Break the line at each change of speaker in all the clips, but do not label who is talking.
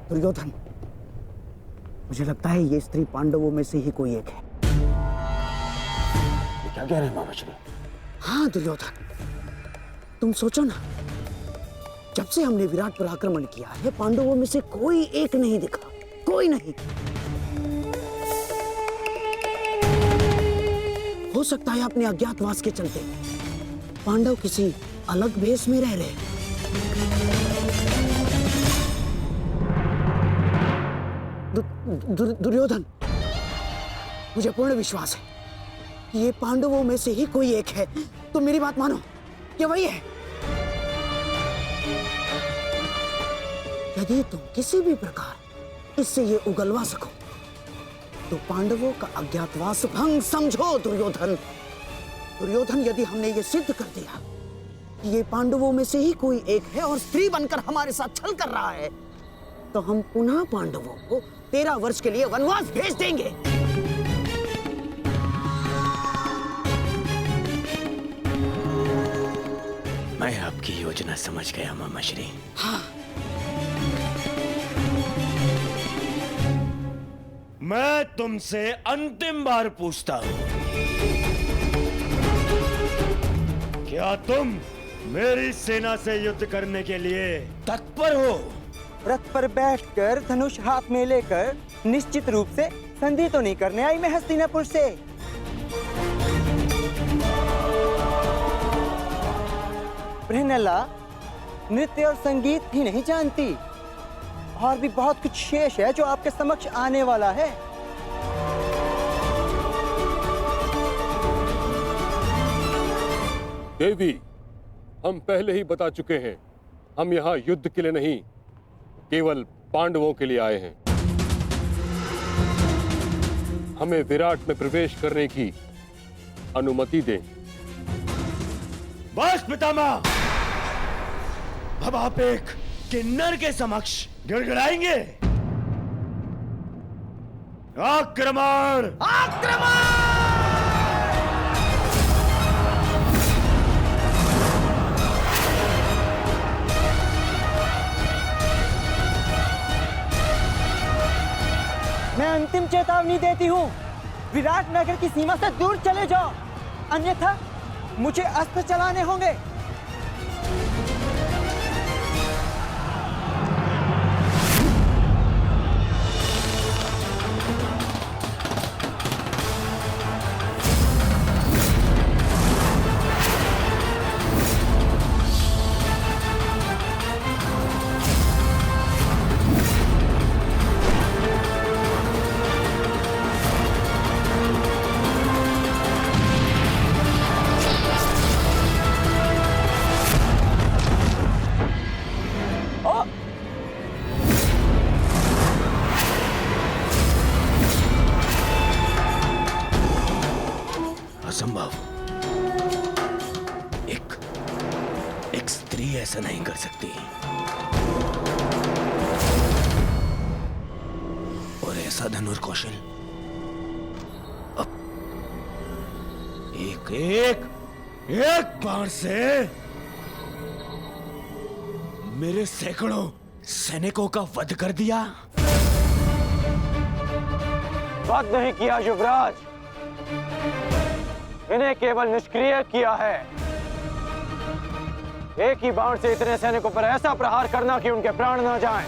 दुर्योधन, मुझे लगता है ये स्त्री पांडवों में से ही कोई एक है।
ये क्या कह रहे हैं मामाश्री?
हाँ दुर्योधन, तुम सोचो ना, जब से हमने विराट पर आक्रमण किया है, पांडवों में से कोई एक नहीं दिखा, कोई नहीं। हो सकता है अपने अज्ञातवास के चलते पांडव किसी अलग भेष में रह रहे हैं। दुर्योधन, मुझे पूर्ण विश्वास है कि ये पांडवों में से ही कोई एक है। तुम मेरी बात मानो, ये वही है। यदि तुम किसी भी प्रकार इससे ये उगलवा सको तो पांडवों का अज्ञातवास भंग समझो। दुर्योधन, दुर्योधन, यदि हमने ये सिद्ध कर दिया कि ये पांडवों में से ही कोई एक है और स्त्री बनकर हमारे साथ छल कर रहा है, तो हम पुनः पांडवों को 13 वर्ष के लिए वनवास भेज देंगे।
मैं आपकी योजना समझ गया मामाश्री।
हाँ,
मैं तुमसे अंतिम बार पूछता हूं, क्या तुम मेरी सेना से युद्ध करने के लिए तत्पर हो?
रथ पर बैठकर धनुष हाथ में लेकर निश्चित रूप से संधि तो नहीं करने आई मैं हस्तिनापुर से। बृहनला नृत्य और संगीत भी नहीं जानती, और भी बहुत कुछ शेष है जो आपके समक्ष आने वाला है।
देवी, हम पहले ही बता चुके हैं, हम यहाँ युद्ध के लिए नहीं, केवल पांडवों के लिए आए हैं। हमें विराट में प्रवेश करने की अनुमति दें।
बस पितामह, अब आप एक किन्नर के समक्ष गिड़गिड़ाएंगे। आक्रमण!
आक्रमण!
मैं अंतिम चेतावनी देती हूँ, विराट नगर की सीमा से दूर चले जाओ, अन्यथा मुझे अस्त्र चलाने होंगे।
असंभव। एक स्त्री ऐसा नहीं कर सकती, और ऐसा धनुर कौशल अब एक बाण से मेरे सैकड़ों सैनिकों का वध कर दिया।
वध नहीं किया युवराज, इन्हें केवल निष्क्रिय किया है। एक ही बाण से इतने सैनिकों पर ऐसा प्रहार करना कि उनके प्राण न जाएं,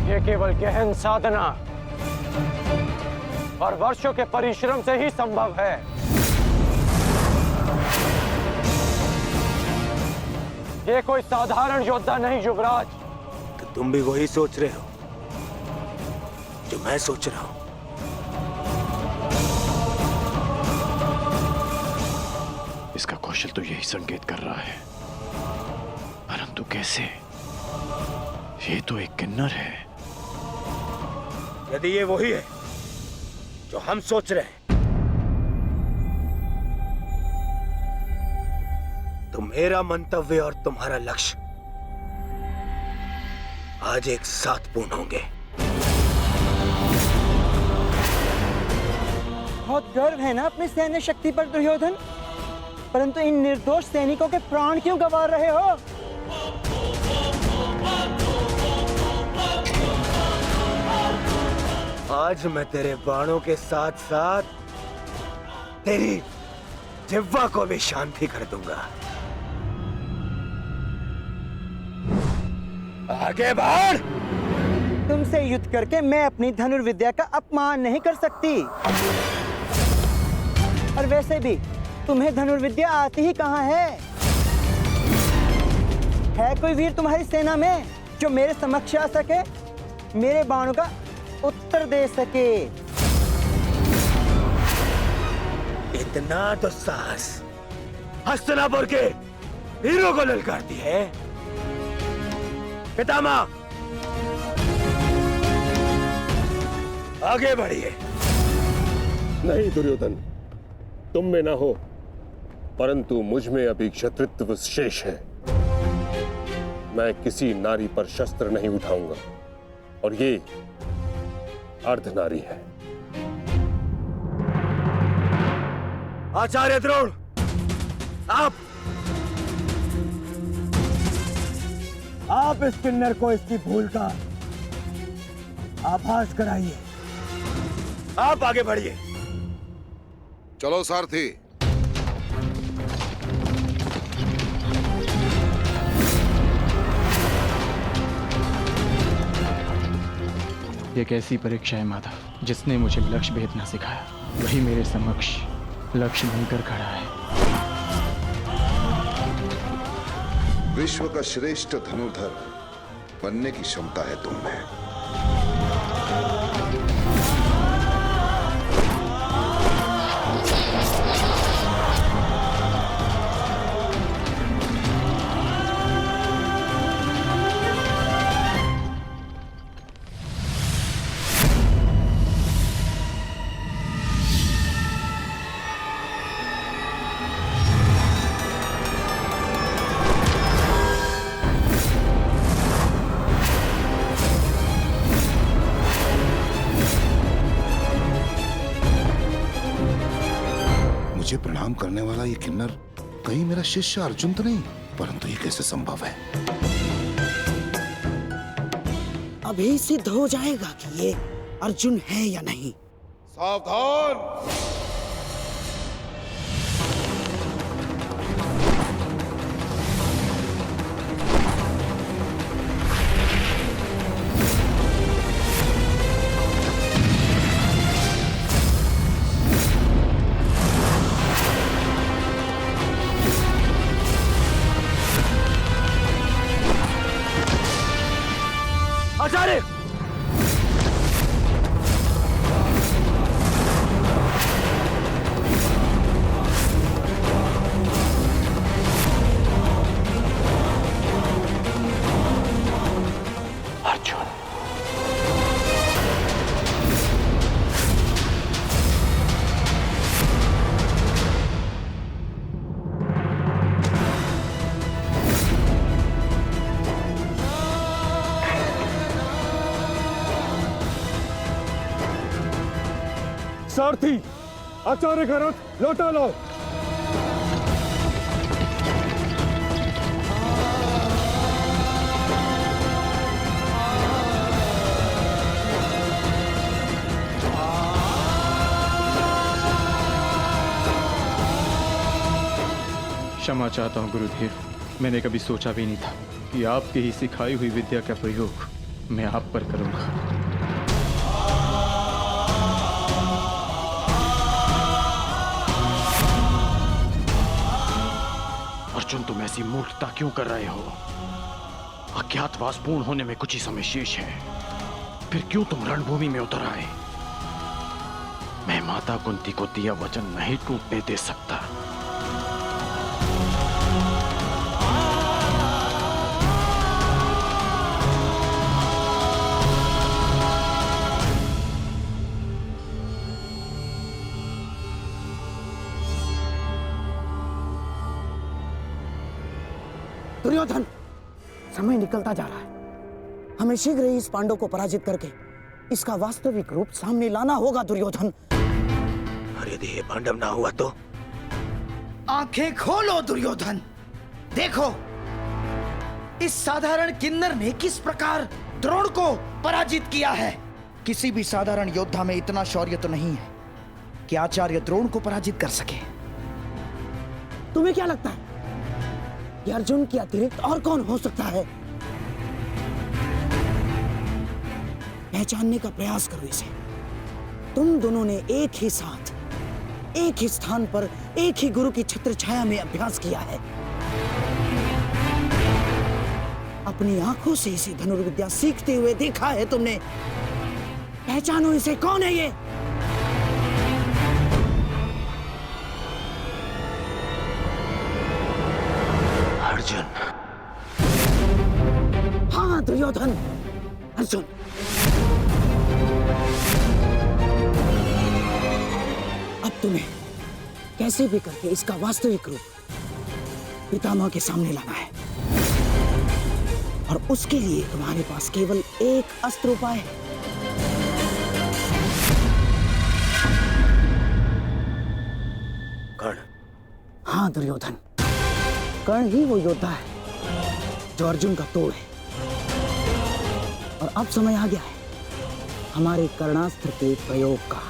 यह केवल गहन साधना और वर्षों के परिश्रम से ही संभव है। ये कोई साधारण योद्धा नहीं युवराज।
तो तुम भी वही सोच रहे हो जो मैं सोच रहा हूं?
इसका कौशल तो यही संकेत कर रहा है, परंतु कैसे? ये तो एक किन्नर है।
यदि ये वही है जो हम सोच रहे हैं, तो मेरा मंतव्य और तुम्हारा लक्ष्य आज एक साथ पूर्ण होंगे।
बहुत गर्व है ना अपनी सैन्य शक्ति पर दुर्योधन, परंतु इन निर्दोष सैनिकों के प्राण क्यों गंवा रहे हो?
आज मैं तेरे बाणों के साथ साथ तेरी जिह्वा को भी शांति कर दूंगा। आगे बढ़।
तुमसे युद्ध करके मैं अपनी धनुर्विद्या का अपमान नहीं कर सकती। और वैसे भी तुम्हें धनुर्विद्या आती ही कहाँ है? है कोई वीर तुम्हारी सेना में जो मेरे समक्ष आ सके, मेरे बाणों का उत्तर दे सके?
इतना तो साहस हस्तिनापुर के हीरो को ललकारती है। पितामह, आगे बढ़िए।
नहीं दुर्योधन, तुम में ना हो, परंतु मुझ में अभी क्षत्रित्व शेष है। मैं किसी नारी पर शस्त्र नहीं उठाऊंगा, और ये अर्धनारी है।
आचार्य द्रोण, आप इस किन्नर को इसकी भूल का आभास कराइए। आप आगे बढ़िए।
चलो सारथी।
एक ऐसी परीक्षा है माधव जिसने मुझे लक्ष्य भेदना सिखाया, वही मेरे समक्ष लक्ष्य बनकर खड़ा है।
विश्व का श्रेष्ठ धनुर्धर बनने की क्षमता है तुम में। मुझे प्रणाम करने वाला ये किन्नर कहीं मेरा शिष्य अर्जुन तो नहीं? परंतु ये कैसे संभव है?
अभी सिद्ध हो जाएगा कि ये अर्जुन है या नहीं।
सावधान।
आचार्य,
अर्जुन,
सारथी, आचार्य का रथ लौटा लो।
क्षमा चाहता हूँ गुरुदेव, मैंने कभी सोचा भी नहीं था कि आपकी ही सिखाई हुई विद्या का प्रयोग मैं आप पर करूंगा।
अर्जुन, तुम ऐसी मूर्खता क्यों कर रहे हो? अज्ञातवास पूर्ण होने में कुछ ही समय शेष है, फिर क्यों तुम रणभूमि में उतर आए? मैं माता कुंती को दिया वचन नहीं टूटने दे सकता।
दुर्योधन, समय निकलता जा रहा है। हमें शीघ्र ही इस पांडव को पराजित करके इसका वास्तविक रूप सामने लाना होगा दुर्योधन।
और यदि ये पांडव ना हुआ तो?
आंखें खोलो दुर्योधन, देखो इस साधारण किन्नर ने किस प्रकार द्रोण को पराजित किया है। किसी भी साधारण योद्धा में इतना शौर्य तो नहीं है कि आचार्य द्रोण को पराजित कर सके।
तुम्हें क्या लगता है कि अर्जुन के अतिरिक्त और कौन हो सकता है? पहचानने का प्रयास करो इसे। तुम दोनों ने एक ही साथ, एक ही स्थान पर, एक ही गुरु की छत्र छाया में अभ्यास किया है। अपनी आंखों से इसे धनुर्विद्या सीखते हुए देखा है तुमने। पहचानो इसे, कौन है ये?
अर्जुन।
हाँ दुर्योधन, अर्जुन। अब तुम्हें कैसे भी करके इसका वास्तविक रूप पितामह के सामने लाना है, और उसके लिए तुम्हारे पास केवल एक अस्त्र उपाय है।
कर्ण।
हाँ दुर्योधन, कर्ण ही वो योद्धा है जो अर्जुन का तोड़ है। और अब समय आ गया है हमारे कर्णास्त्र के प्रयोग का।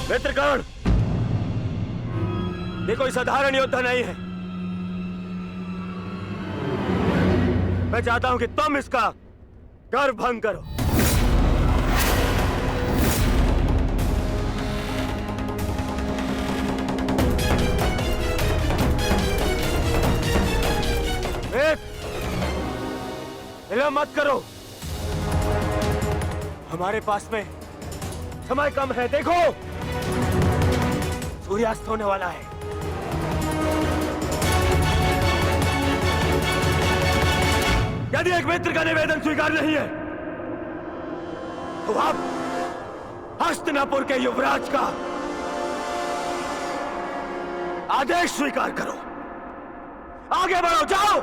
मित्र कर्ण, ये कोई साधारण योद्धा नहीं है। मैं चाहता हूं कि तुम इसका गर्व भंग करो। विलंब मत करो, हमारे पास में समय कम है। देखो, सूर्यास्त होने वाला है। यदि एक मित्र का निवेदन स्वीकार नहीं है तो आप हस्तिनापुर के युवराज का आदेश स्वीकार करो। आगे बढ़ो, जाओ।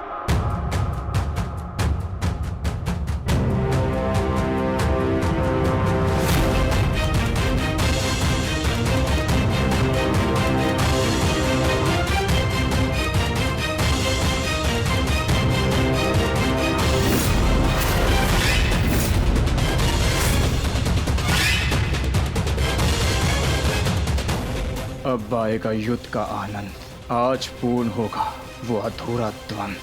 अब आएगा युद्ध का आनंद। आज पूर्ण होगा वो अधूरा द्वंद्व।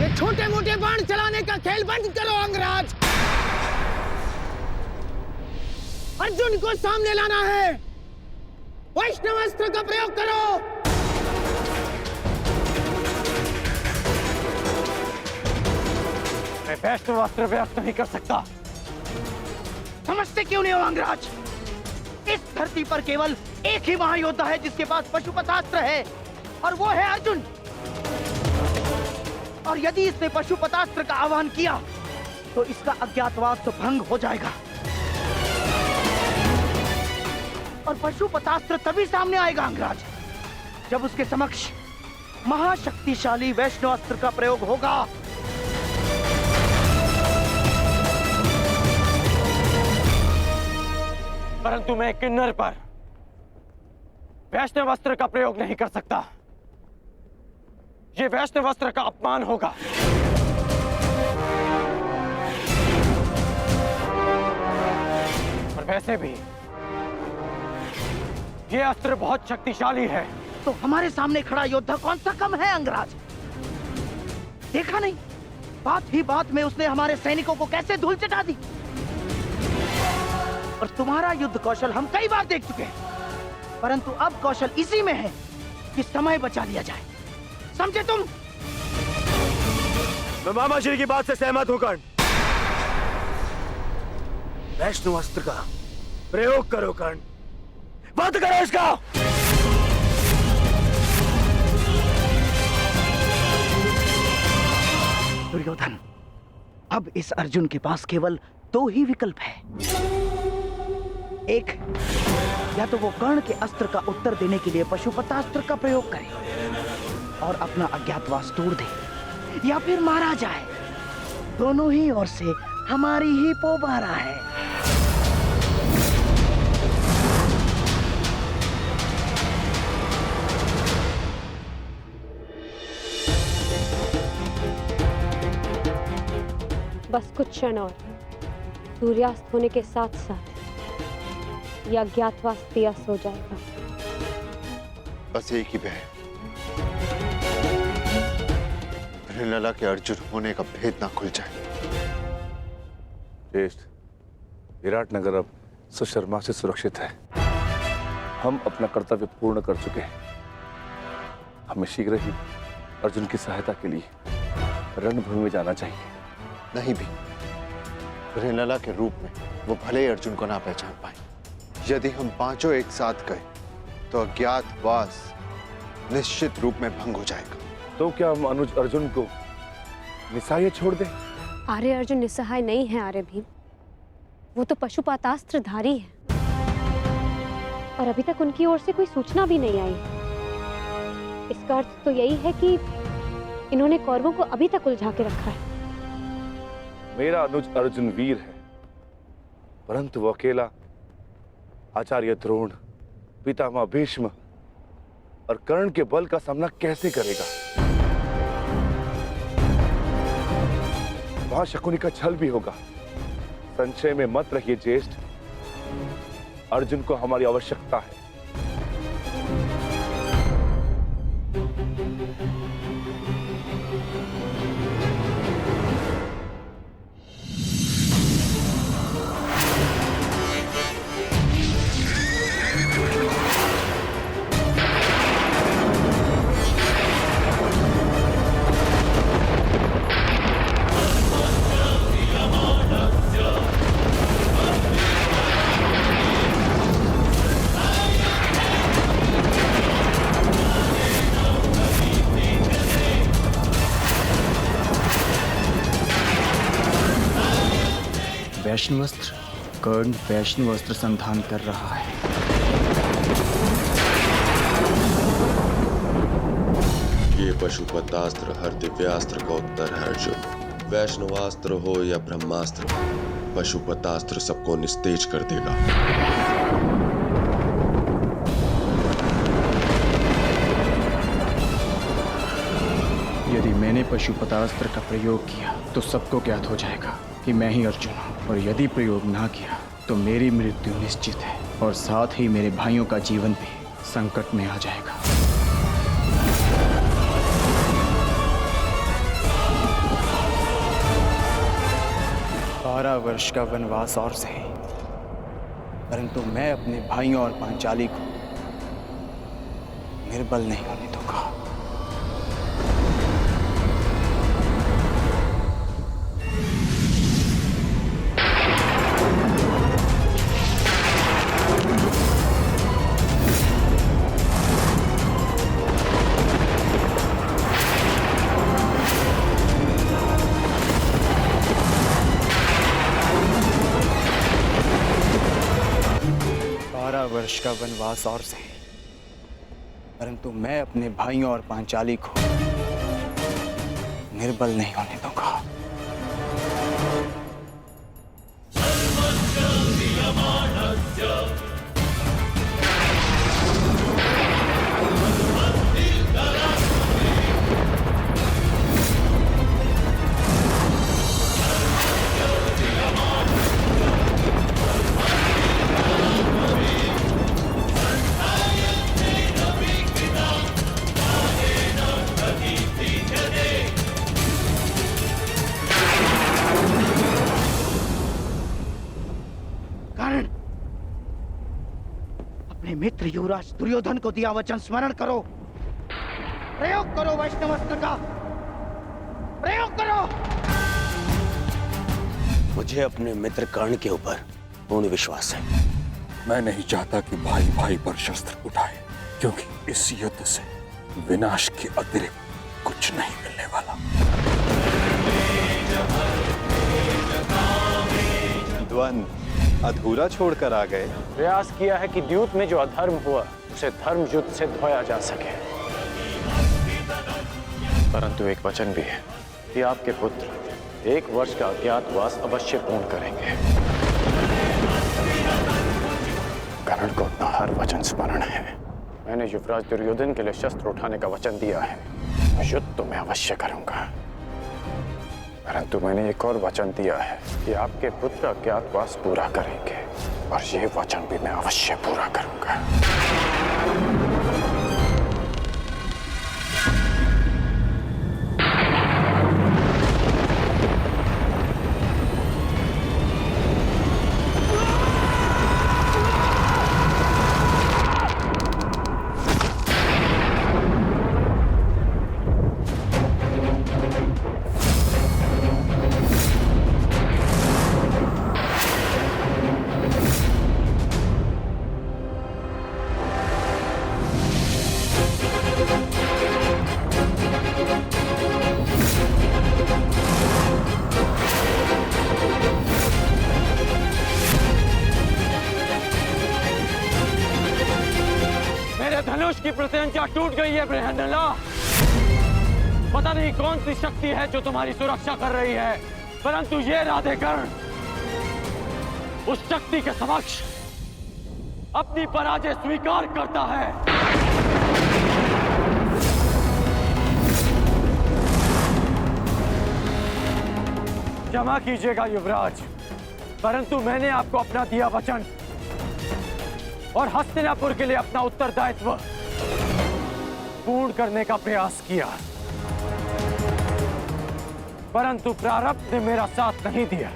ये छोटे मोटे बाण चलाने का खेल बंद करो अंगराज। अर्जुन को सामने लाना है। वैष्णवास्त्र का प्रयोग करो।
मैं वैष्णवास्त्र प्रयोग नहीं कर सकता।
समझते क्यों नहीं हो अंगराज? इस धरती पर केवल एक ही महायोद्धा है जिसके पास पशुपतास्त्र है, और वो है अर्जुन। और यदि इसने पशुपतास्त्र का आह्वान किया तो इसका अज्ञातवास तो भंग हो जाएगा, और पशुपतास्त्र तभी सामने आएगा अंगराज जब उसके समक्ष महाशक्तिशाली वैष्णवास्त्र का प्रयोग होगा।
परंतु मैं किन्नर पर वैष्णवास्त्र का प्रयोग नहीं कर सकता। यह वैष्णवास्त्र का अपमान होगा। और वैसे भी यह अस्त्र बहुत शक्तिशाली है।
तो हमारे सामने खड़ा योद्धा कौन सा कम है अंगराज? देखा नहीं, बात ही बात में उसने हमारे सैनिकों को कैसे धूल चटा दी। और तुम्हारा युद्ध कौशल हम कई बार देख चुके हैं, परंतु अब कौशल इसी में है कि समय बचा लिया जाए। समझे तुम?
मैं मामा श्री की बात से सहमत हूं कर्ण। वैष्णवास्त्र का प्रयोग करो कर्ण, बंद करो इसका।
दुर्योधन, अब इस अर्जुन के पास केवल दो ही विकल्प है। एक, या तो वो कर्ण के अस्त्र का उत्तर देने के लिए पशुपतास्त्र का प्रयोग करे और अपना अज्ञातवास तोड़ दे, या फिर मारा जाए। दोनों ही ओर से हमारी ही पोबारा है।
बस कुछ क्षण और, सूर्यास्त होने के साथ साथ यह अज्ञातवास दियास हो जाएगा।
बस एक ही भय, लला के अर्जुन होने का भेद ना खुल जाए।
ज्येष्ठ, विराटनगर अब सुशर्मा से सुरक्षित है। हम अपना कर्तव्य पूर्ण कर चुके हैं। हमें शीघ्र ही अर्जुन की सहायता के लिए रणभूमि में जाना चाहिए।
नहीं भी, लला के रूप में वो भले ही अर्जुन को ना पहचान पाए। यदि हम पांचों एक साथ गए तो अज्ञातवास निश्चित रूप में भंग हो जाएगा।
तो क्या हम अनुज अर्जुन को निस्सहाय छोड़ दें?
आर्य अर्जुन निस्सहाय नहीं है आर्य भीम, वो तो पशुपातास्त्रधारी है और अभी तक उनकी ओर से कोई सूचना भी नहीं आई। इसका अर्थ तो यही है कि इन्होंने कौरवों को अभी तक उलझा के रखा है।
मेरा अनुज अर्जुन वीर है, परंतु वो अकेला आचार्य द्रोण, पितामह भीष्म और कर्ण के बल का सामना कैसे करेगा? वहां शकुनी का छल भी होगा। संशय में मत रहिए ज्येष्ठ, अर्जुन को हमारी आवश्यकता है।
वैष्णवस्त्र, कर्ण वैष्णवस्त्र संधान कर रहा है।
ये पशुपतास्त्र हर दिव्यास्त्र का उत्तर है अर्जुन। वैष्णवास्त्र हो या ब्रह्मास्त्र, पशुपतास्त्र सबको निस्तेज कर देगा।
यदि मैंने पशुपतास्त्र का प्रयोग किया तो सबको ज्ञात हो जाएगा कि मैं ही अर्जुन हूँ, और यदि प्रयोग ना किया तो मेरी मृत्यु निश्चित है और साथ ही मेरे भाइयों का जीवन भी संकट में आ जाएगा। 12 वर्ष का वनवास और सही, परंतु मैं अपने भाइयों और पांचाली को निर्बल नहीं होने दूंगा। वर्ष का वनवास और सही, परंतु मैं अपने भाइयों और पांचाली को निर्बल नहीं होने दूंगा।
मित्र युवराज दुर्योधन को दिया वचन स्मरण करो। प्रयोग करो वैष्णवास्त्र का, प्रयोग करो।
मुझे अपने मित्र कर्ण के ऊपर पूर्ण विश्वास है।
मैं नहीं चाहता कि भाई भाई पर शस्त्र उठाए, क्योंकि इस युद्ध से विनाश के अतिरिक्त कुछ नहीं मिलने वाला।
द्वंद्व अधूरा छोड़कर आ गए।
प्रयास किया है कि द्यूत में जो अधर्म हुआ उसे धर्म युद्ध से धोया जा सके, परंतु एक वचन भी है कि आपके पुत्र 1 वर्ष का अज्ञातवास अवश्य पूर्ण करेंगे। कर्ण को अपना हर वचन स्मरण है। मैंने युवराज दुर्योधन के लिए शस्त्र उठाने का वचन दिया है। युद्ध तो मैं अवश्य करूंगा, परंतु मैंने एक और वचन दिया है कि आपके पुत्र अज्ञातवास पूरा करेंगे, और ये वचन भी मैं अवश्य पूरा करूंगा।
धनुष की प्रत्यंचा टूट गई है बृहन्नला। पता नहीं कौन सी शक्ति है जो तुम्हारी सुरक्षा कर रही है, परंतु ये राधेकर्ण उस शक्ति के समक्ष अपनी पराजय स्वीकार करता है। क्षमा कीजिएगा युवराज, परंतु मैंने आपको अपना दिया वचन और हस्तिनापुर के लिए अपना उत्तरदायित्व पूर्ण करने का प्रयास किया, परंतु प्रारब्ध ने मेरा साथ नहीं दिया।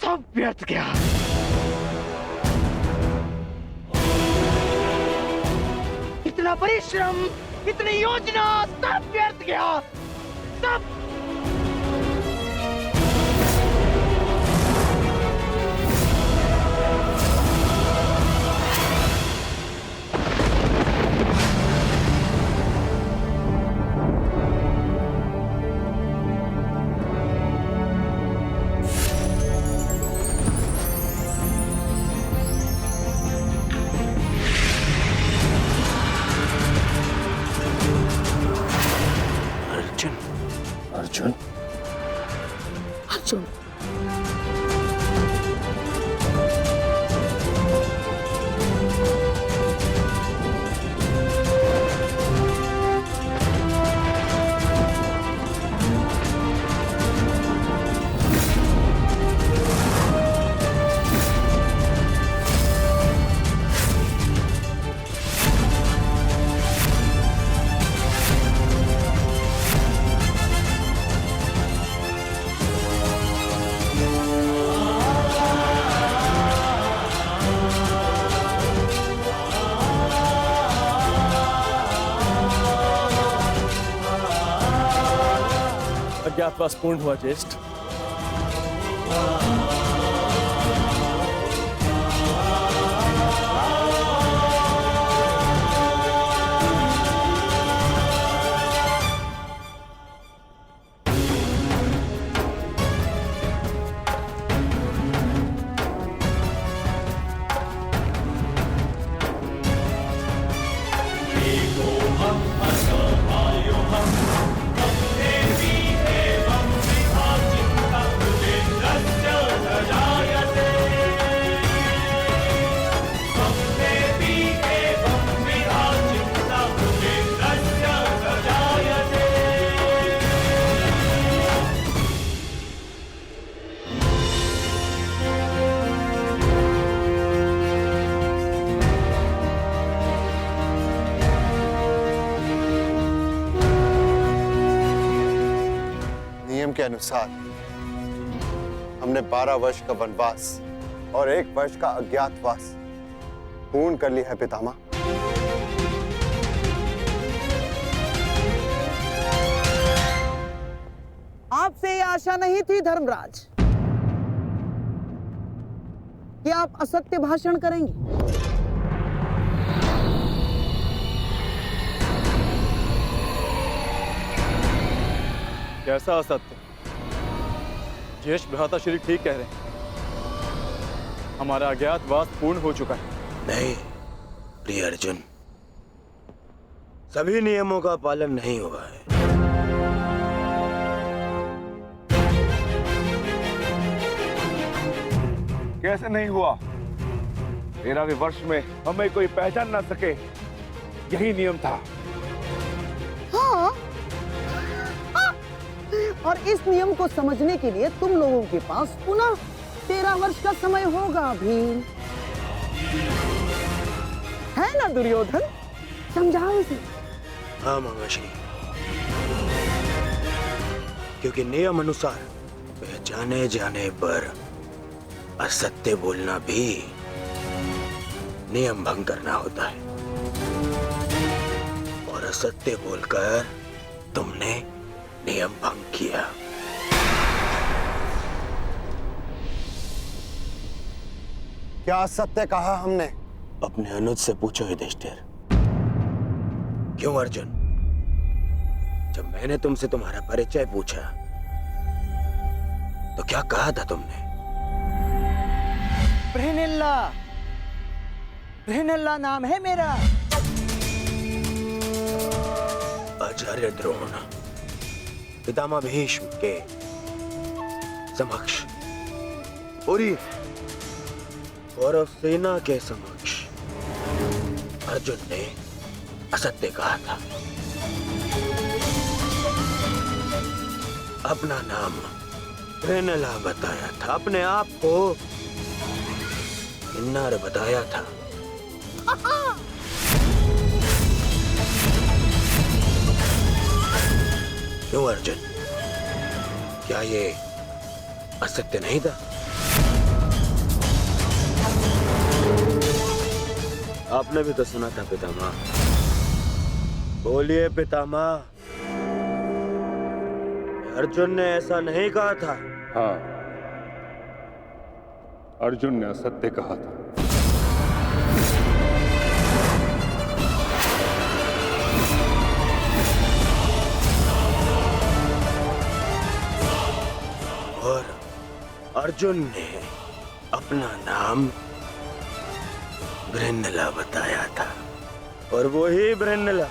सब व्यर्थ गया।
इतना परिश्रम, इतनी योजना, सब व्यर्थ गया। सब
अर्जुन,
अर्जुन,
अज्ञातवास पूर्ण हुआ ज्येष्ठ।
नियम के अनुसार हमने 12 वर्ष का वनवास और 1 वर्ष का अज्ञातवास पूर्ण कर लिया है पितामह।
आपसे ये आशा नहीं थी धर्मराज कि आप असत्य भाषण करेंगे।
कैसा असत्य? ज्येष्ठ भ्राता श्री ठीक कह रहे हैं, हमारा अज्ञातवास पूर्ण हो चुका है।
नहीं प्रिय अर्जुन, सभी नियमों का पालन नहीं हुआ है।
कैसे नहीं हुआ? 13वें वर्ष में हमें कोई पहचान ना सके, यही नियम था।
हाँ। और इस नियम को समझने के लिए तुम लोगों के पास पुनः 13 वर्ष का समय होगा भीम, है ना दुर्योधन? समझाओ इसे।
हाँ मामाश्री, क्योंकि नियम अनुसार पहचाने जाने पर असत्य बोलना भी नियम भंग करना होता है, और असत्य बोलकर तुमने नियम भंग किया।
क्या सत्य कहा हमने?
अपने अनुज से पूछो युधिष्ठिर। क्यों अर्जुन, जब मैंने तुमसे तुम्हारा परिचय पूछा तो क्या कहा था तुमने?
बृहनिल्ला, बृहनिल्ला नाम है मेरा।
आचार्य द्रोण पितामह भीष्म के समक्ष, पूरी कौरव सेना के समक्ष अर्जुन ने असत्य कहा था। अपना नाम बृहनला बताया था, अपने आप को किन्नर बताया था। क्यों अर्जुन, क्या ये असत्य नहीं था? आपने भी तो सुना था पितामह। बोलिए पितामह, अर्जुन ने ऐसा नहीं कहा था?
हाँ, अर्जुन ने असत्य कहा था।
और अर्जुन ने अपना नाम बृहनला बताया था, और वो ही बृहनला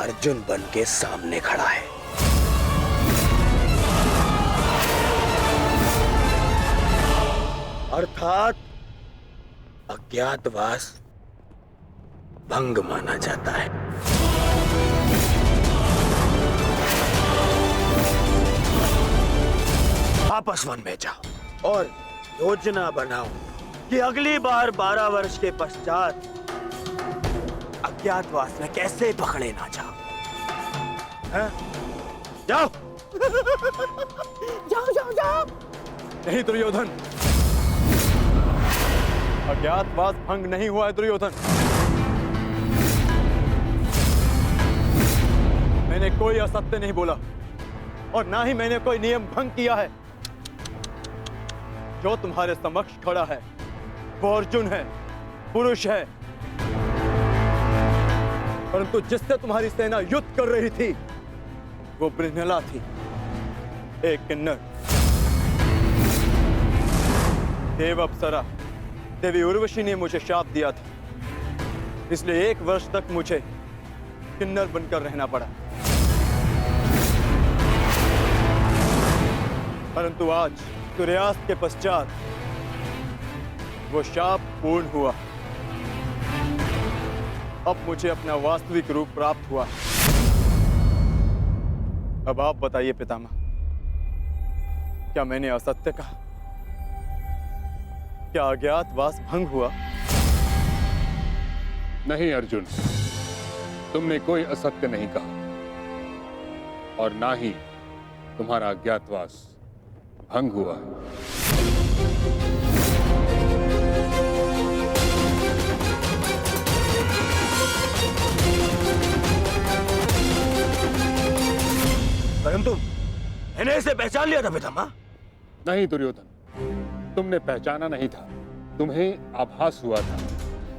अर्जुन बन के सामने खड़ा है। अर्थात अज्ञातवास भंग माना जाता है। आपस वन में जाओ और योजना बनाओ कि अगली बार 12 वर्ष के पश्चात अज्ञातवास में कैसे पकड़े ना जाओ। हैं? जाओ।
जाओ जाओ जाओ।
नहीं दुर्योधन, अज्ञातवास भंग नहीं हुआ है दुर्योधन। मैंने कोई असत्य नहीं बोला और ना ही मैंने कोई नियम भंग किया है। जो तुम्हारे समक्ष खड़ा है वो अर्जुन है, पुरुष है, परंतु जिससे तुम्हारी सेना युद्ध कर रही थी वो बृहनला थी, एक किन्नर। देव अप्सरा देवी उर्वशी ने मुझे शाप दिया था, इसलिए 1 वर्ष तक मुझे किन्नर बनकर रहना पड़ा। परंतु आज सूर्यास्त के पश्चात वो शाप पूर्ण हुआ। अब मुझे अपना वास्तविक रूप प्राप्त हुआ। अब आप बताइए पितामह, क्या मैंने असत्य कहा? क्या अज्ञातवास भंग हुआ?
नहीं अर्जुन, तुमने कोई असत्य नहीं कहा और ना ही तुम्हारा अज्ञातवास भंग हुआ है।
परंतु मैंने इसे पहचान लिया था पितामह।
नहीं दुर्योधन, तुमने पहचाना नहीं था। तुम्हें आभास हुआ था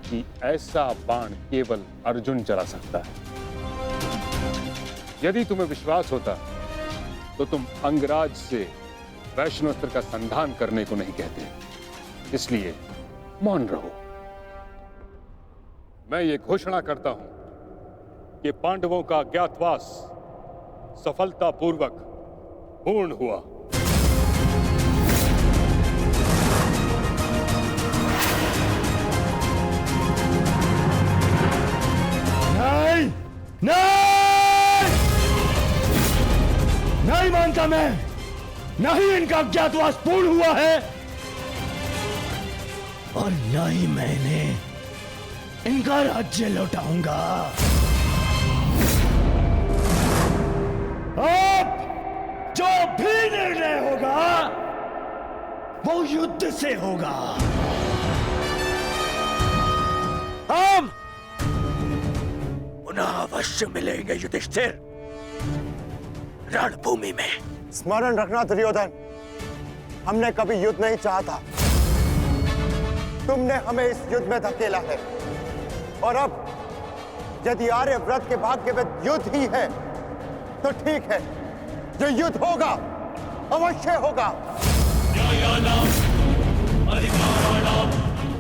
कि ऐसा बाण केवल अर्जुन चला सकता है। यदि तुम्हें विश्वास होता तो तुम अंगराज से वैष्णवास्त्र का संधान करने को नहीं कहते। इसलिए मौन रहो। मैं ये घोषणा करता हूं कि पांडवों का अज्ञातवास सफलतापूर्वक पूर्ण हुआ।
नहीं, नहीं मानता मैं। नहीं इनका अज्ञातवास पूर्ण हुआ है और न ही मैंने इनका राज्य लौटाऊंगा। अब जो भी निर्णय होगा वो युद्ध से होगा। हम पुनः अवश्य मिलेंगे युधिष्ठिर, रणभूमि में।
स्मरण रखना दुर्योधन, हमने कभी युद्ध नहीं चाहा था। तुमने हमें इस युद्ध में धकेला है और अब यदि आर्यव्रत के भाग्य में युद्ध ही है तो ठीक है, जो युद्ध होगा अवश्य होगा।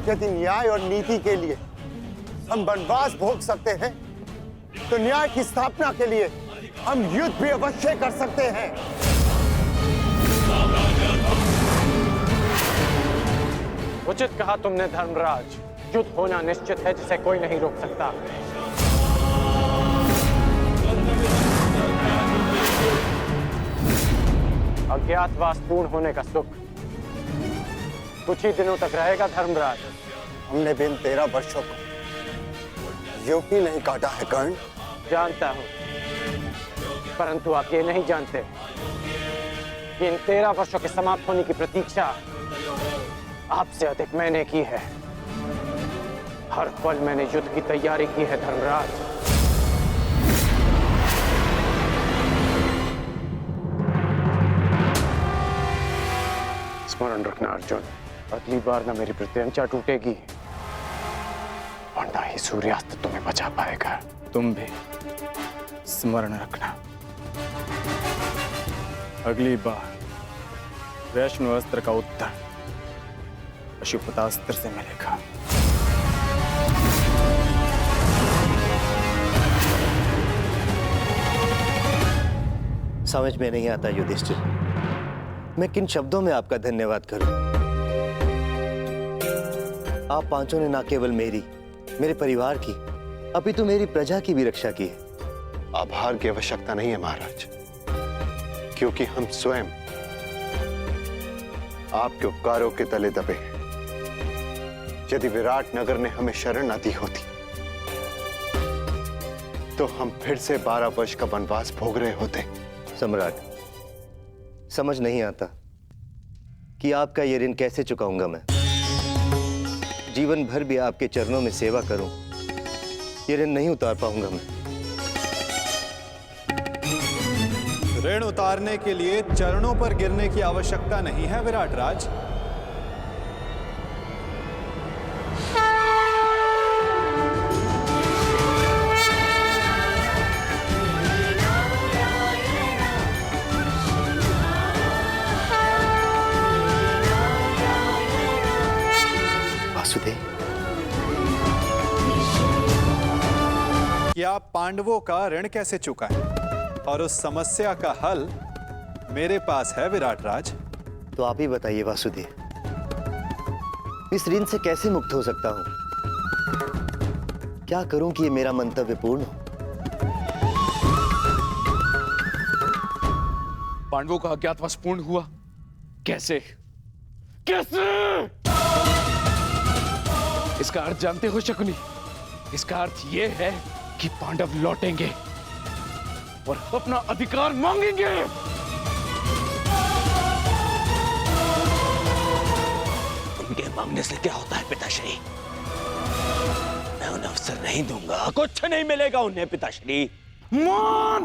यदि न्याय और नीति के लिए हम वनवास भोग सकते हैं तो न्याय की स्थापना के लिए हम युद्ध भी अवश्य कर सकते हैं।
उचित कहा तुमने धर्मराज। युद्ध होना निश्चित है जिसे कोई नहीं रोक सकता। अज्ञातवास पूर्ण होने का सुख कुछ ही दिनों तक रहेगा धर्मराज।
हमने बिन 13 वर्षों को यूं ही नहीं काटा है कर्ण।
जानता हूं, परंतु आप ये नहीं जानते कि इन 13 वर्षों के समाप्त होने की प्रतीक्षा आपसे अधिक मैंने की है। हर पल मैंने युद्ध की तैयारी की है धर्मराज। स्मरण रखना अर्जुन, अगली बार ना मेरी प्रत्यंचा टूटेगी और ना ही सूर्यास्त तुम्हें बचा पाएगा।
तुम भी स्मरण रखना, अगली बार वैष्णवास्त्र का उत्तर पशुपतास्त्र से मिलेगा।
समझ में नहीं आता युधिष्ठिर, मैं किन शब्दों में आपका धन्यवाद करूं। आप पांचों ने ना केवल मेरी, मेरे परिवार की, अपितु मेरी प्रजा की भी रक्षा की है।
आभार की आवश्यकता नहीं है महाराज, क्योंकि हम स्वयं आपके उपकारों के तले दबे हैं। यदि विराट नगर ने हमें शरण न दी होती तो हम फिर से 12 वर्ष का वनवास भोग रहे होते।
सम्राट, समझ नहीं आता कि आपका ये ऋण कैसे चुकाऊंगा मैं। जीवन भर भी आपके चरणों में सेवा करूं, ये ऋण नहीं उतार पाऊंगा मैं।
ऋण उतारने के लिए चरणों पर गिरने की आवश्यकता नहीं है विराट राज।
वासुदेव,
क्या पांडवों का ऋण कैसे चुका है और उस समस्या का हल मेरे पास है विराट राज।
तो आप ही बताइए वासुदेव, इस ऋण से कैसे मुक्त हो सकता हूं? क्या करूं कि ये मेरा मंतव्य पूर्ण हो?
पांडवों का अज्ञातवास पूर्ण हुआ कैसे? कैसे? इसका अर्थ जानते हो शकुनी? इसका अर्थ यह है कि पांडव लौटेंगे और अपना अधिकार मांगेंगे।
उनके मांगने से क्या होता है पिताश्री? मैं उन्हें अवसर नहीं दूंगा, कुछ नहीं मिलेगा उन्हें पिताश्री।
मौन!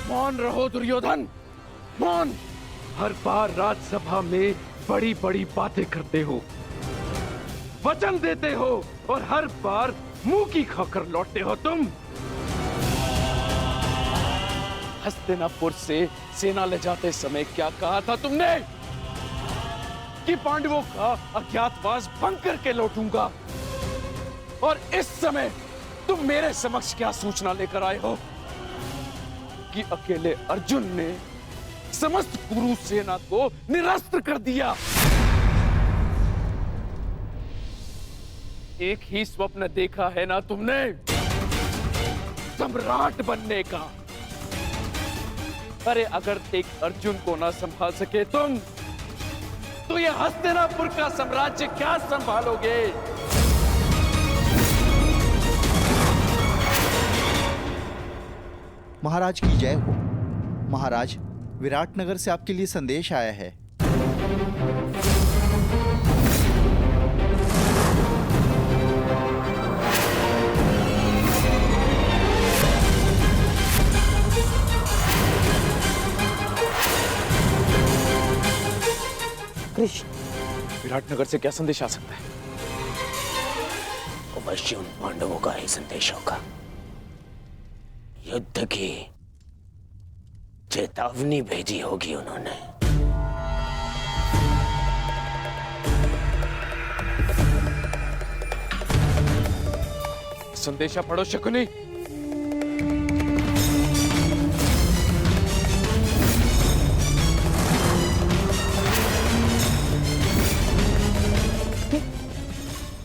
मौन रहो दुर्योधन, मौन! हर बार राज्यसभा में बड़ी बड़ी बातें करते हो, वचन देते हो और हर बार मुंह की खाकर लौटते हो तुम। हस्तिनापुर से सेना ले जाते समय क्या कहा था तुमने? कि पांडवों का अज्ञातवास भंग करके लौटूंगा। और इस समय तुम मेरे समक्ष क्या सूचना लेकर आए हो? कि अकेले अर्जुन ने समस्त कुरु सेना को निरस्त्र कर दिया। एक ही स्वप्न देखा है ना तुमने, सम्राट बनने का। अरे अगर एक अर्जुन को ना संभाल सके तुम, तो ये हस्तिनापुर का साम्राज्य क्या संभालोगे?
महाराज की जय हो। महाराज, विराटनगर से आपके लिए संदेश आया है।
कृष्ण,
विराटनगर से क्या संदेश आ सकता है?
अवश्य उन पांडवों का ही संदेश होगा। युद्ध की चेतावनी भेजी होगी उन्होंने।
संदेशा पढ़ो शकुनी।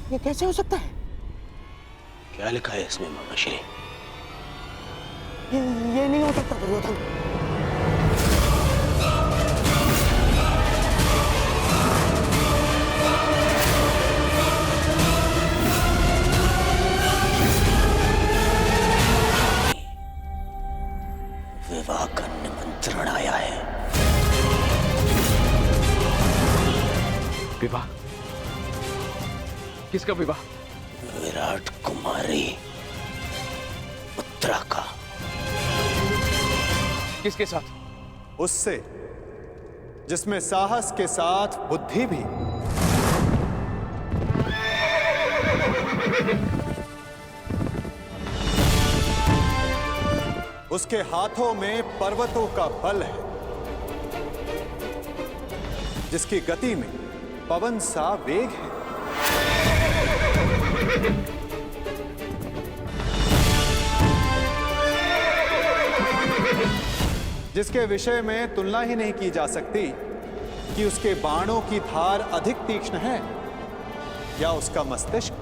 ये कैसे हो सकता है?
क्या लिखा है इसमें मामाश्री?
ये नहीं हो सकता दुर्योधन।
विवाह का निमंत्रण आया है।
विवाह? किसका विवाह?
विराट कुमारी उत्तरा का।
किसके साथ?
उससे जिसमें साहस के साथ बुद्धि भी। उसके हाथों में पर्वतों का बल है, जिसकी गति में पवन सा वेग है। जिसके विषय में तुलना ही नहीं की जा सकती कि उसके बाणों की धार अधिक तीक्ष्ण है या उसका मस्तिष्क।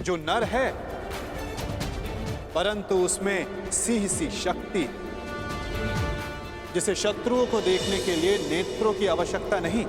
जो नर है, परंतु उसमें सिंह सी शक्ति, जिसे शत्रुओं को देखने के लिए नेत्रों की आवश्यकता नहीं।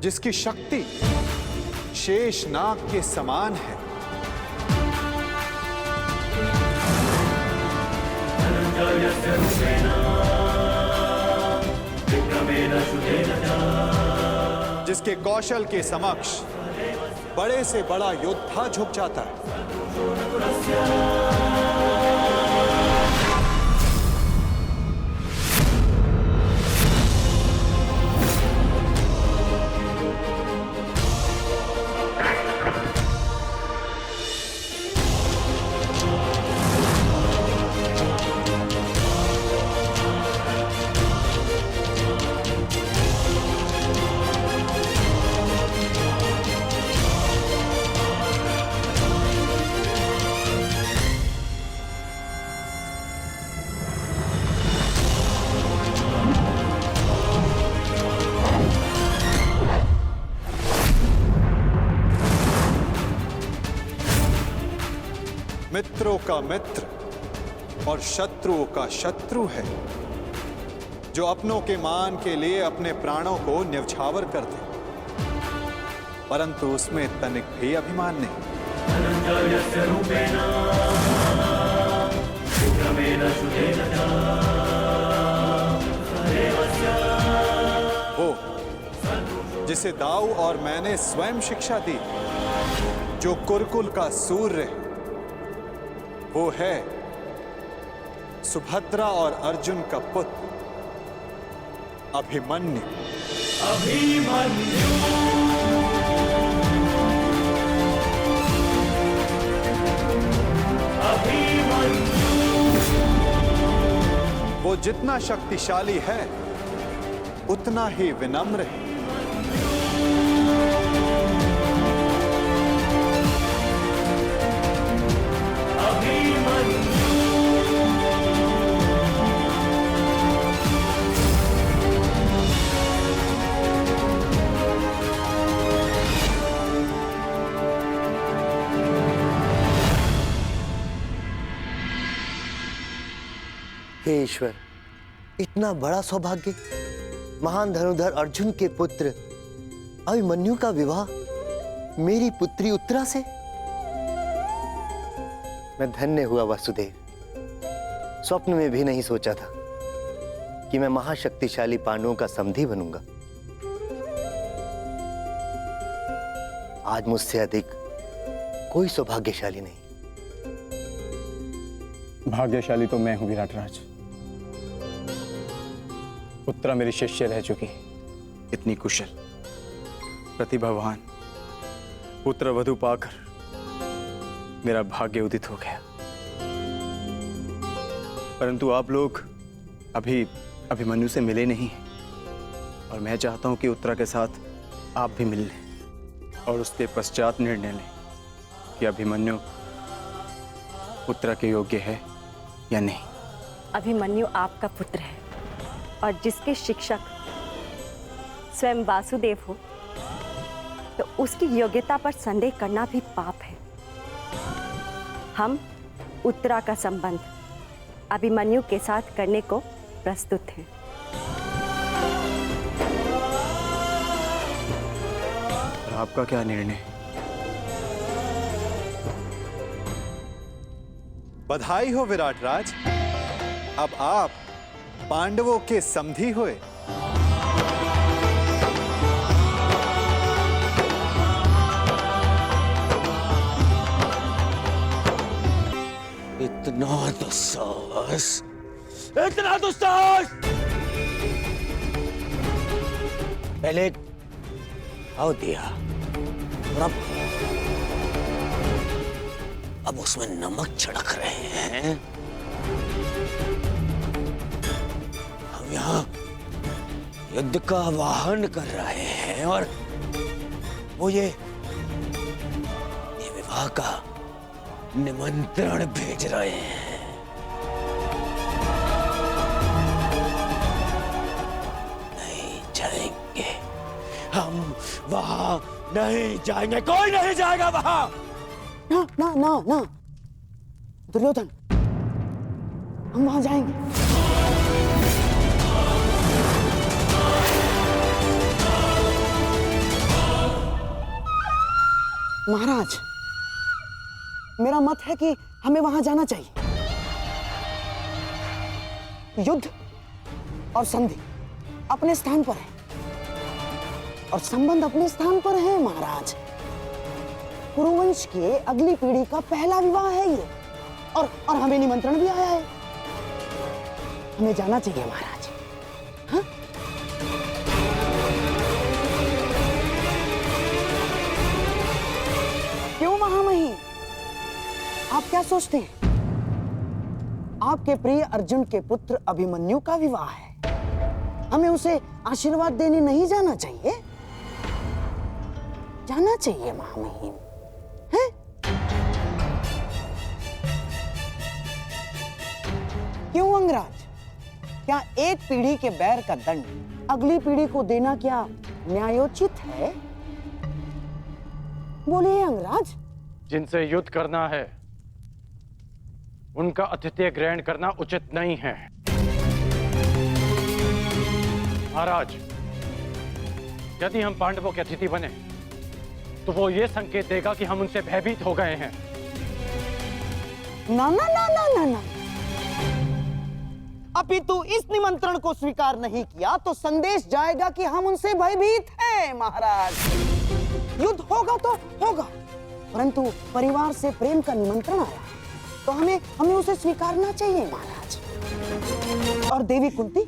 जिसकी शक्ति शेषनाग के समान है। जिसके कौशल के समक्ष बड़े से बड़ा योद्धा झुक जाता है। मित्रों का मित्र और शत्रुओं का शत्रु है, जो अपनों के मान के लिए अपने प्राणों को न्यौछावर कर दे, परंतु उसमें तनिक भी अभिमान नहीं। वो जिसे दाऊ और मैंने स्वयं शिक्षा दी, जो कुरुकुल का सूर्य, वो है सुभद्रा और अर्जुन का पुत्र अभिमन्यु। वो जितना शक्तिशाली है उतना ही विनम्र है।
हे ईश्वर, इतना बड़ा सौभाग्य, महान धनुर्धर अर्जुन के पुत्र अभिमन्यु का विवाह मेरी पुत्री उत्तरा से। मैं धन्य हुआ वासुदेव। स्वप्न में भी नहीं सोचा था कि मैं महाशक्तिशाली पांडवों का समधी बनूंगा। आज मुझसे अधिक कोई सौभाग्यशाली नहीं।
भाग्यशाली तो मैं हूं विराटराज। उत्तरा मेरी शिष्य रह चुकी, इतनी कुशल, प्रतिभावान, पुत्र वधु पाकर मेरा भाग्य उदित हो गया। परंतु आप लोग अभी अभिमन्यु से मिले नहीं और मैं चाहता हूं कि उत्तरा के साथ आप भी मिल लें और उसके पश्चात निर्णय लें कि अभिमन्यु उत्तरा के योग्य है या नहीं।
अभिमन्यु आपका पुत्र है और जिसके शिक्षक स्वयं वासुदेव हो तो उसकी योग्यता पर संदेह करना भी पाप है। हम उत्तरा का संबंध अभिमन्यु के साथ करने को प्रस्तुत हैं।
और आपका क्या निर्णय?
बधाई हो विराटराज, अब आप पांडवों के समधी हुए।
इतना दुस्साहस, इतना दुस्साहस! पहले आओ दिया और अब उसमें नमक छिड़क रहे हैं। हम यहाँ युद्ध का आह्वान कर रहे हैं और वो ये विवाह का निमंत्रण भेज रहे हैं। नहीं जाएंगे हम वहां, नहीं जाएंगे, कोई नहीं जाएगा वहां।
ना ना ना ना दुर्योधन, हम वहां जाएंगे। महाराज, मेरा मत है कि हमें वहां जाना चाहिए। युद्ध और संधि अपने स्थान पर है और संबंध अपने स्थान पर है महाराज। कुरुवंश के अगली पीढ़ी का पहला विवाह है ये और हमें निमंत्रण भी आया है। हमें जाना चाहिए महाराज। हाँ? क्यों महामहिम, आप क्या सोचते हैं? आपके प्रिय अर्जुन के पुत्र अभिमन्यु का विवाह है, हमें उसे आशीर्वाद देने नहीं जाना चाहिए? जाना चाहिए महामहिम। है? क्यों अंगराज, क्या एक पीढ़ी के बैर का दंड अगली पीढ़ी को देना क्या न्यायोचित है? बोलिए अंगराज।
जिनसे युद्ध करना है उनका आतिथ्य ग्रहण करना उचित नहीं है। महाराज, यदि हम पांडवों के अतिथि बने तो वो ये संकेत देगा कि हम उनसे भयभीत हो गए हैं।
ना ना ना ना ना ना, अपितु इस निमंत्रण को स्वीकार नहीं किया तो संदेश जाएगा कि हम उनसे भयभीत हैं। महाराज, युद्ध होगा तो होगा, परंतु परिवार से प्रेम का निमंत्रण आया तो हमें उसे स्वीकारना चाहिए। महाराज, और देवी कुंती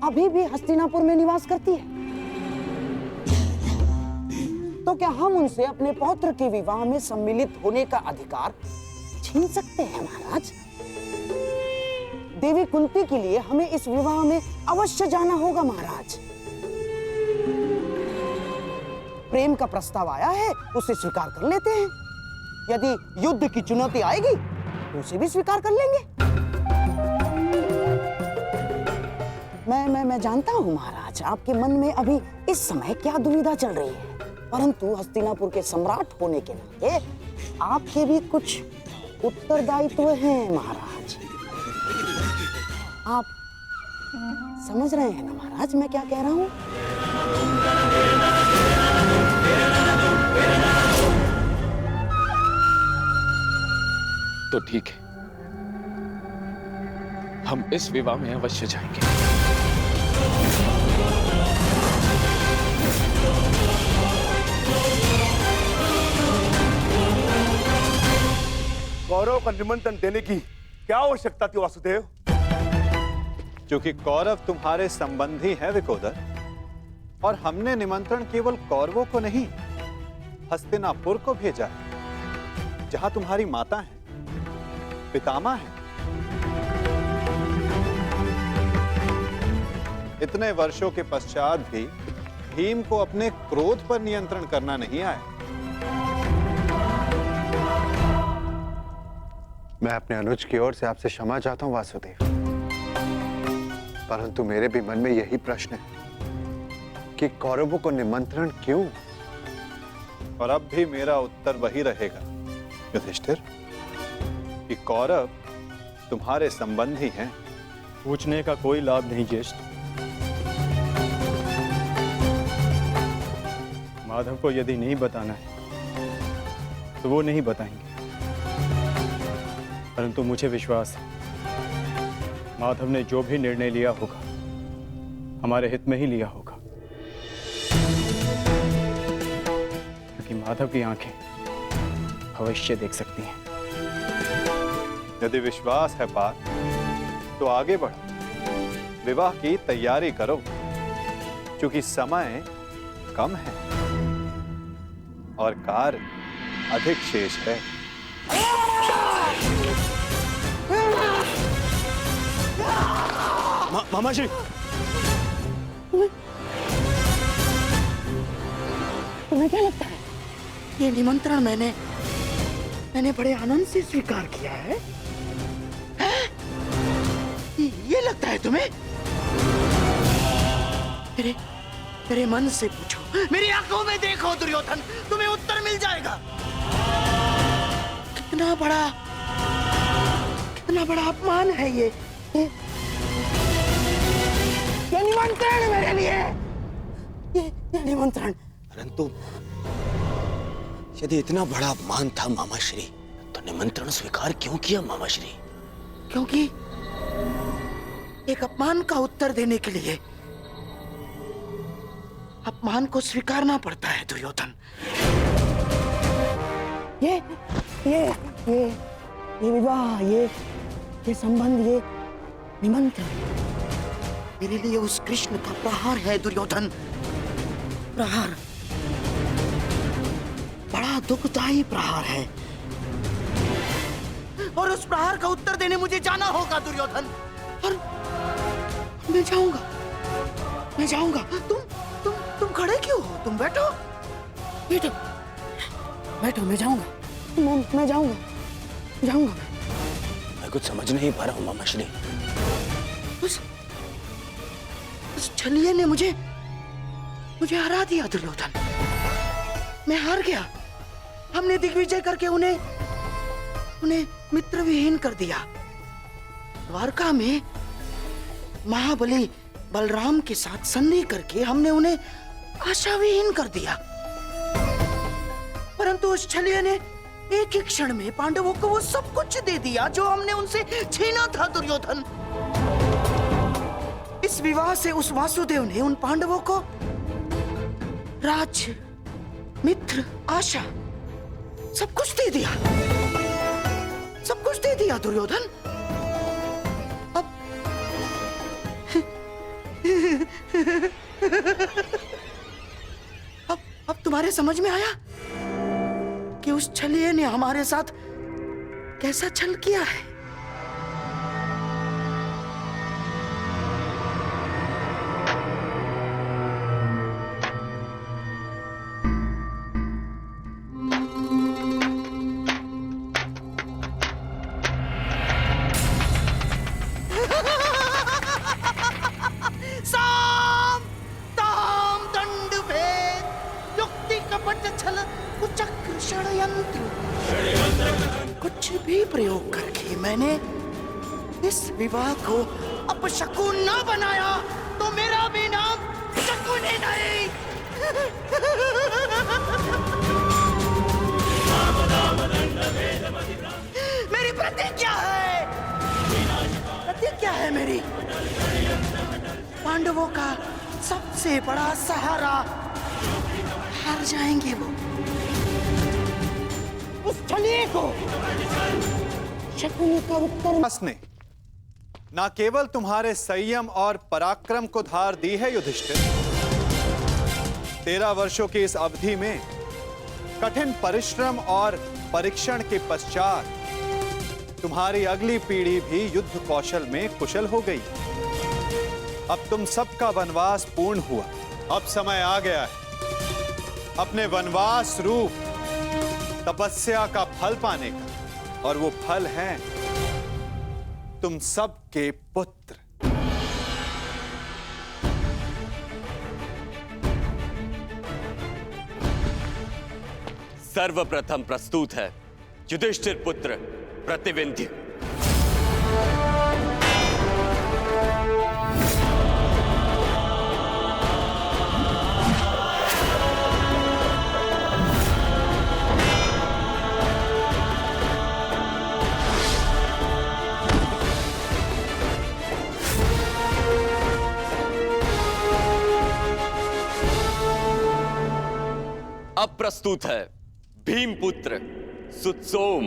अभी भी हस्तिनापुर में निवास करती है, तो क्या हम उनसे अपने पौत्र के विवाह में सम्मिलित होने का अधिकार छीन सकते हैं? महाराज, देवी कुंती के लिए हमें इस विवाह में अवश्य जाना होगा। महाराज, प्रेम का प्रस्ताव आया है, उसे स्वीकार कर लेते हैं। यदि युद्ध की चुनौती आएगी तो उसे भी स्वीकार कर लेंगे। मैं जानता हूं महाराज, आपके मन में अभी इस समय क्या दुविधा चल रही है, परंतु हस्तिनापुर के सम्राट होने के नाते आपके भी कुछ उत्तरदायित्व हैं। महाराज, आप समझ रहे हैं ना महाराज मैं क्या कह रहा हूं?
तो ठीक है, हम इस विवाह में अवश्य जाएंगे।
कौरव का निमंत्रण देने की क्या आवश्यकता थी वासुदेव?
क्योंकि कौरव तुम्हारे संबंधी हैं विकोदर, और हमने निमंत्रण केवल कौरवों को नहीं हस्तिनापुर को भेजा है, जहां तुम्हारी माता है, पितामह है। इतने वर्षों के पश्चात भी भीम को अपने क्रोध पर नियंत्रण करना नहीं आया।
मैं अपने अनुज की ओर से आपसे क्षमा चाहता हूं वासुदेव, परंतु मेरे भी मन में यही प्रश्न है कि कौरवों को निमंत्रण क्यों?
और अब भी मेरा उत्तर वही रहेगा युधिष्ठिर, कि कौरव तुम्हारे संबंधी हैं।
पूछने का कोई लाभ नहीं ज्येष्ठ। माधव को यदि नहीं बताना है तो वो नहीं बताएंगे, परंतु मुझे विश्वास है माधव ने जो भी निर्णय लिया होगा हमारे हित में ही लिया होगा, क्योंकि माधव की आंखें भविष्य देख सकती हैं।
यदि विश्वास है बात तो आगे बढ़ो, विवाह की तैयारी करो, क्योंकि समय कम है और कार्य अधिक शेष है।
मामा जी,
तुम्हें क्या लगता है ये निमंत्रण मैंने बड़े आनंद से स्वीकार किया है? ये लगता है तुम्हें? मेरे मन से पूछो, मेरी आंखों में देखो दुर्योधन, तुम्हें उत्तर मिल जाएगा। कितना बड़ा अपमान है ये निमंत्रण मेरे लिए, ये निमंत्रण।
परंतु यदि इतना बड़ा अपमान था मामा श्री, तो निमंत्रण स्वीकार क्यों किया मामा श्री?
क्योंकि एक अपमान का उत्तर देने के लिए अपमान को स्वीकारना पड़ता है दुर्योधन। ये विवाह, ये संबंध, ये निमंत्रण मेरे लिए उस कृष्ण का प्रहार है दुर्योधन। प्रहार, बड़ा दुखदायी प्रहार है, और उस प्रहार का उत्तर देने मुझे जाना होगा दुर्योधन। और मैं जाऊंगा। तुम खड़े क्यों हो? तुम बैठो, मैं जाऊंगा। मैं जाऊंगा।
मैं कुछ समझ नहीं पा रहा हूं मामा श्री।
उस छलिए ने मुझे हरा दिया दुर्योधन। मैं हार गया। हमने दिग्विजय करके उन्हें उन्हें मित्र विहीन कर दिया। द्वारका में महाबली बलराम के साथ संधि करके हमने उन्हें आशा विहीन कर दिया। परंतु उस छलिया ने एक ही क्षण में पांडवों को वो सब कुछ दे दिया जो हमने उनसे छीना था। दुर्योधन, इस विवाह से उस वासुदेव ने उन पांडवों को राज्य, मित्र, आशा सब कुछ दे दिया। सब कुछ दे दिया दुर्योधन। अब तुम्हारे समझ में आया कि उस छलिए ने हमारे साथ कैसा छल किया है। साम, दाम, दंड, भेद, युक्ति, कपट, छल, कुचक्र, षड्यंत्र, कुछ भी प्रयोग करके मैंने इस विवाह को अपशकुन न बनाया तो मेरा भी नाम शकुन ही नहीं। मेरी प्रतिज्ञा है, प्रतिज्ञा है मेरी। पांडवों का सबसे बड़ा सहारा हार जाएंगे वो। उस छलिए को शकुनी का उत्तर
ने न केवल तुम्हारे संयम और पराक्रम को धार दी है युधिष्ठिर, 13 वर्षों की इस अवधि में कठिन परिश्रम और परीक्षण के पश्चात तुम्हारी अगली पीढ़ी भी युद्ध कौशल में कुशल हो गई। अब तुम सबका वनवास पूर्ण हुआ। अब समय आ गया है अपने वनवास रूप तपस्या का फल पाने का, और वो फल है तुम सबके पुत्र।
सर्वप्रथम प्रस्तुत है युधिष्ठिर पुत्र प्रतिविंध्य। अब प्रस्तुत है भीमपुत्र सुत्सोम।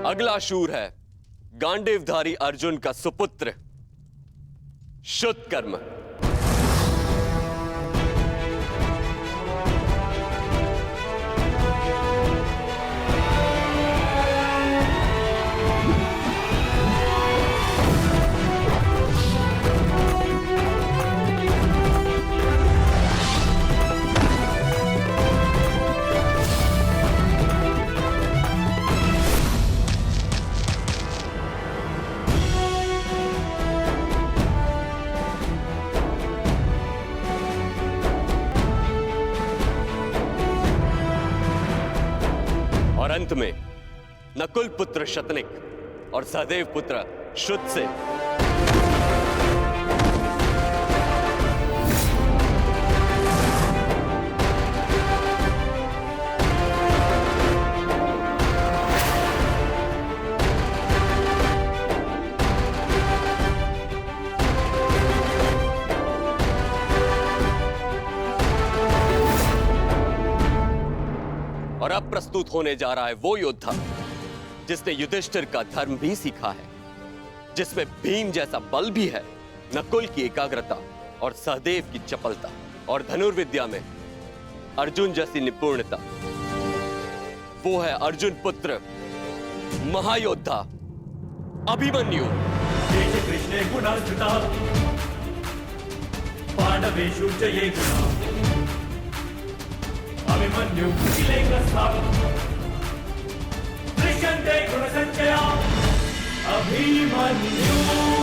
अगला शूर है गांडीवधारी अर्जुन का सुपुत्र शुद्धकर्म। और अंत में नकुल पुत्र शतनिक और सहदेव पुत्र शुद्ध से और अब प्रस्तुत होने जा रहा है वो योद्धा जिसने युधिष्ठिर का धर्म भी सीखा है, जिसमें भीम जैसा बल भी है, नकुल की एकाग्रता और सहदेव की चपलता, और धनुर्विद्या में अर्जुन जैसी निपुणता। वो है अर्जुन पुत्र महायोद्धा अभिमन्यु।
कृष्णे गुणार्जुता पांडवेषु च ये गुणा अभिमन्यु कुटिलेकस्था
अभिमन्यु